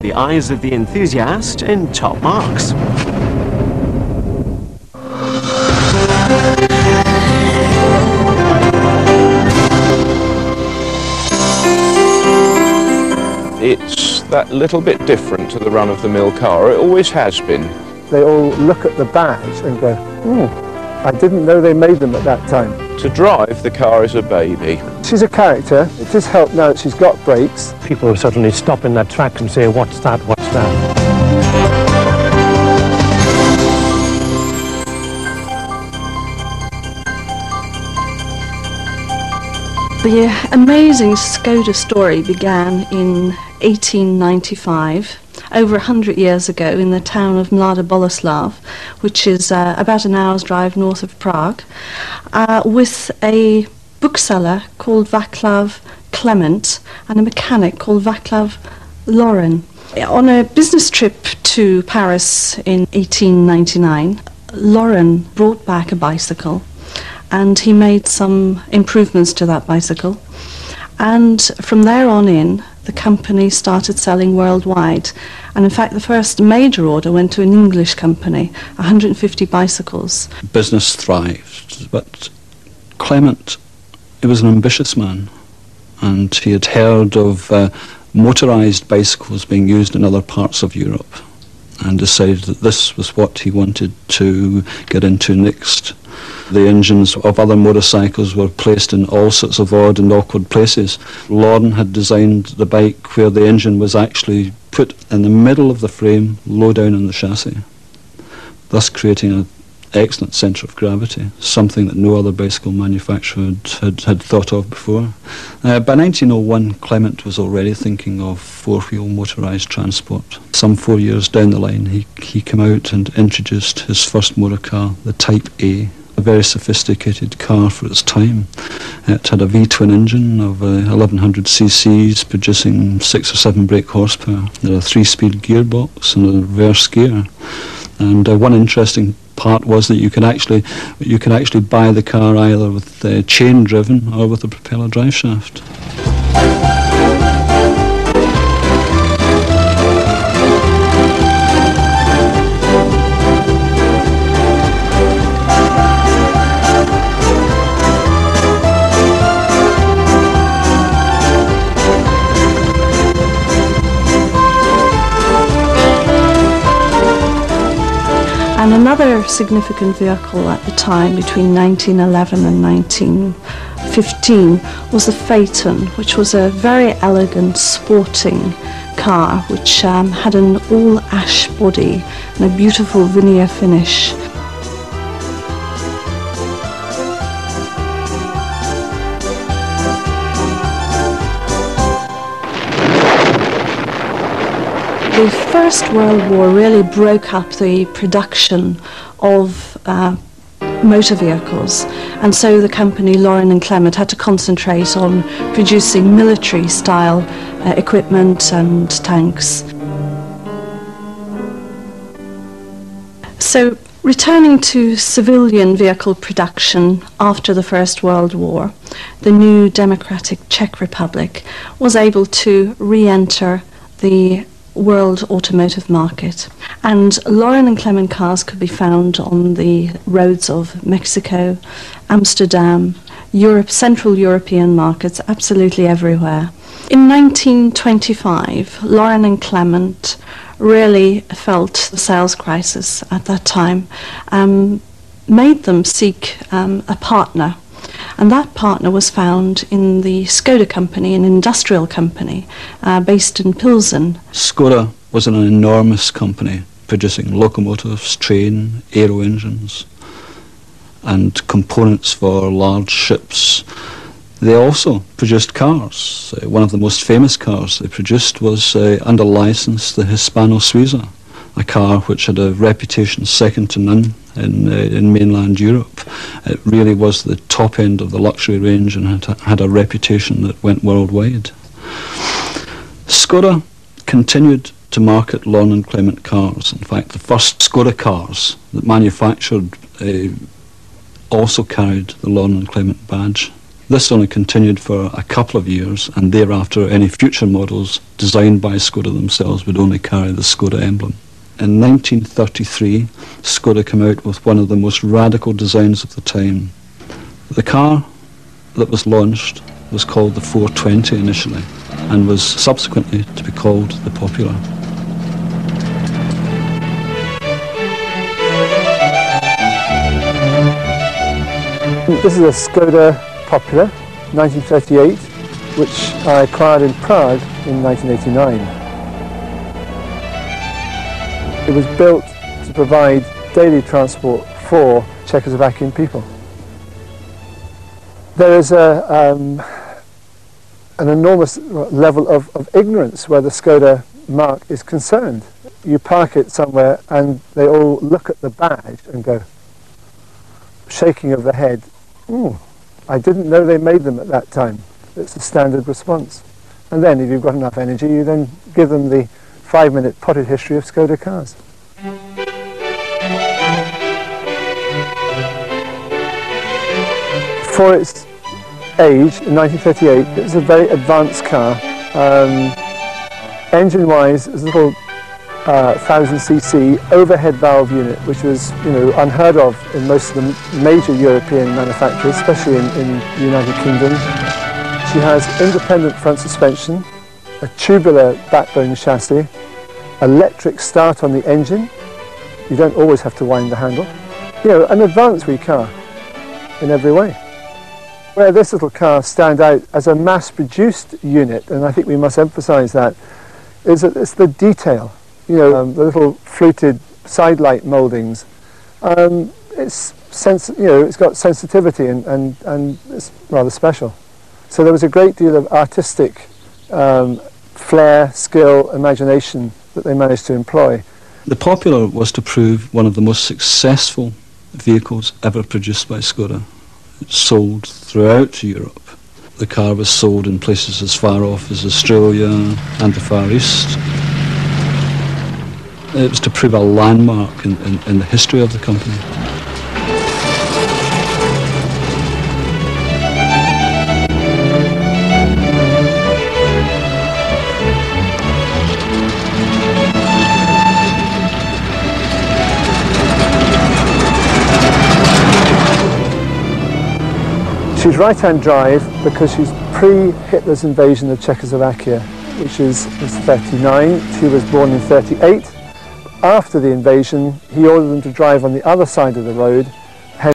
The eyes of the enthusiast in top marks. It's that little bit different to the run-of-the-mill car. It always has been. They all look at the badge and go, I didn't know they made them at that time. To drive, the car is a baby. She's a character. It does help now that she's got brakes. People suddenly stop in their tracks and say, what's that, what's that? The amazing Skoda story began in 1895, over 100 years ago, in the town of Mlada Boleslav, which is about an hour's drive north of Prague, with a bookseller called Václav Klement and a mechanic called Václav Loren. On a business trip to Paris in 1899, Loren brought back a bicycle, and he made some improvements to that bicycle. And from there on in, the company started selling worldwide. And in fact, the first major order went to an English company, 150 bicycles. Business thrived, but Clement, he was an ambitious man, and he had heard of motorised bicycles being used in other parts of Europe, and decided that this was what he wanted to get into next. The engines of other motorcycles were placed in all sorts of odd and awkward places. Loren had designed the bike where the engine was actually put in the middle of the frame, low down on the chassis, thus creating an excellent centre of gravity, something that no other bicycle manufacturer had thought of before. By 1901, Clement was already thinking of four-wheel motorised transport. Some 4 years down the line, he came out and introduced his first motor car, the Type A, a very sophisticated car for its time. It had a V-twin engine of 1100 cc's, producing 6 or 7 brake horsepower. There a 3-speed gearbox and a reverse gear. And one interesting part was that you could actually buy the car either with chain driven or with a propeller drive shaft. And another significant vehicle at the time, between 1911 and 1915, was the Phaeton, which was a very elegant sporting car which had an all-ash body and a beautiful veneer finish. The First World War really broke up the production of motor vehicles, and so the company Loren and Clement had to concentrate on producing military-style equipment and tanks. So, returning to civilian vehicle production after the First World War, the new democratic Czech Republic was able to re-enter the world automotive market, and Loren and Clement cars could be found on the roads of Mexico, Amsterdam, Europe, Central European markets, absolutely everywhere. In 1925, Loren and Clement really felt the sales crisis at that time, made them seek a partner. And that partner was found in the Skoda company, an industrial company based in Pilsen. Skoda was an enormous company producing locomotives, train, aero engines and components for large ships. They also produced cars. One of the most famous cars they produced was, under license, the Hispano Suiza, a car which had a reputation second to none in mainland Europe. It really was the top end of the luxury range and had a reputation that went worldwide. Skoda continued to market Loren and Clement cars. In fact, the first Skoda cars that manufactured also carried the Loren and Clement badge. This only continued for a couple of years, and thereafter any future models designed by Skoda themselves would only carry the Skoda emblem. In 1933, Skoda came out with one of the most radical designs of the time. The car that was launched was called the 420 initially, and was subsequently to be called the Popular. This is a Skoda Popular, 1938, which I acquired in Prague in 1989. It was built to provide daily transport for Czechoslovakian people. There is an enormous level of ignorance where the Skoda mark is concerned. You park it somewhere and they all look at the badge and go, shaking of the head, I didn't know they made them at that time. It's a standard response. And then if you've got enough energy, you then give them the 5-minute potted history of Skoda cars. For its age, in 1938, it was a very advanced car. Engine-wise, it was a little 1000cc overhead valve unit, which was, unheard of in most of the major European manufacturers, especially in the United Kingdom. She has independent front suspension, a tubular backbone chassis, electric start on the engine. You don't always have to wind the handle. An advanced wee car in every way. Where this little car stands out as a mass-produced unit, and I think we must emphasise that, is that it's the detail. The little fluted side light mouldings. It's got sensitivity and it's rather special. So there was a great deal of artistic flair, skill, imagination that they managed to employ. The Popular was to prove one of the most successful vehicles ever produced by Skoda. It sold throughout Europe. The car was sold in places as far off as Australia and the Far East. It was to prove a landmark in the history of the company. She's right-hand drive because she's pre-Hitler's invasion of Czechoslovakia, which is 39. She was born in 38. After the invasion, he ordered them to drive on the other side of the road